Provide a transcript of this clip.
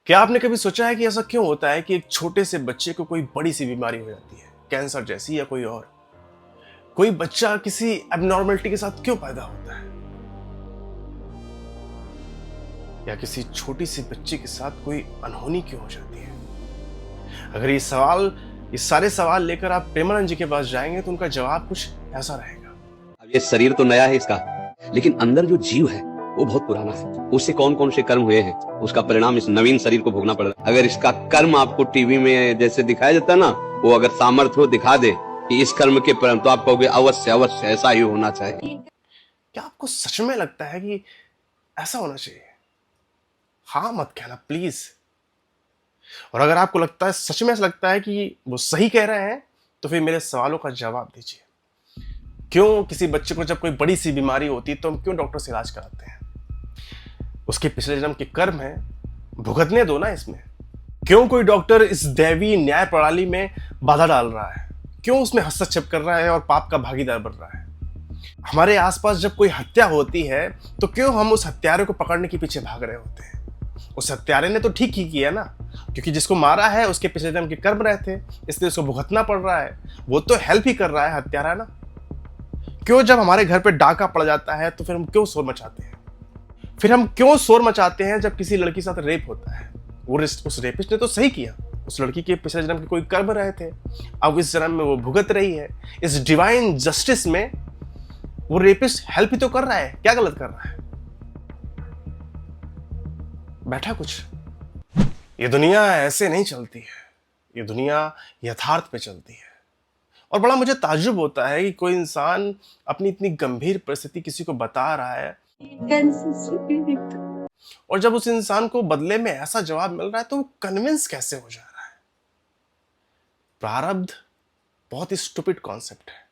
क्या आपने कभी सोचा है कि ऐसा क्यों होता है कि एक छोटे से बच्चे को कोई बड़ी सी बीमारी हो जाती है, कैंसर जैसी या कोई और? कोई बच्चा किसी एबनॉर्मलिटी के साथ क्यों पैदा होता है, या किसी छोटी सी बच्ची के साथ कोई अनहोनी क्यों हो जाती है? अगर ये सारे सवाल लेकर आप प्रेमानंद जी के पास जाएंगे तो उनका जवाब कुछ ऐसा रहेगा। अब ये शरीर तो नया है इसका, लेकिन अंदर जो जीव है वो बहुत पुराना है। उससे कौन कौन से कर्म हुए हैं, उसका परिणाम इस नवीन शरीर को भोगना पड़ रहा है। अगर इसका कर्म आपको टीवी में जैसे दिखाया जाता है ना, वो अगर सामर्थ्य हो दिखा दे कि इस कर्म के परिणाम, तो आप कहोगे अवश्य अवश्य ऐसा ही होना चाहिए। क्या आपको सच में लगता है कि ऐसा होना चाहिए? हाँ मत कहना प्लीज। और अगर आपको लगता है, सच में ऐसा लगता है कि वो सही कह रहे हैं, तो फिर मेरे सवालों का जवाब दीजिए। क्यों किसी बच्चे को जब कोई बड़ी सी बीमारी होती है तो हम क्यों डॉक्टर से इलाज कराते हैं? उसके पिछले जन्म के कर्म है, भुगतने दो ना इसमें। क्यों कोई डॉक्टर इस दैवीय न्याय प्रणाली में बाधा डाल रहा है? क्यों उसमें हस्तक्षेप कर रहा है और पाप का भागीदार बन रहा है? हमारे आसपास जब कोई हत्या होती है तो क्यों हम उस हत्यारे को पकड़ने के पीछे भाग रहे होते हैं? उस हत्यारे ने तो ठीक ही किया ना, क्योंकि जिसको मारा है उसके पिछले जन्म के कर्म रहे थे, इसलिए उसको भुगतना पड़ रहा है। वो तो हेल्प ही कर रहा है, हत्यारा ना। क्यों जब हमारे घर पे डाका पड़ जाता है तो फिर हम क्यों शोर मचाते हैं? फिर हम क्यों शोर मचाते हैं जब किसी लड़की के साथ रेप होता है? उस रेपिस्ट ने तो सही किया, उस लड़की के पिछले जन्म के कोई कर्म रहे थे, अब इस जन्म में वो भुगत रही है। इस डिवाइन जस्टिस में वो रेपिस्ट हेल्प ही तो कर रहा है, क्या गलत कर रहा है? बैठा कुछ। ये दुनिया ऐसे नहीं चलती है, ये दुनिया यथार्थ पे चलती है। और बड़ा मुझे ताज्जुब होता है कि कोई इंसान अपनी इतनी गंभीर परिस्थिति किसी को बता रहा है, और जब उस इंसान को बदले में ऐसा जवाब मिल रहा है तो वो कन्विंस कैसे हो जा रहा है? प्रारब्ध बहुत ही स्टूपिड कॉन्सेप्ट है।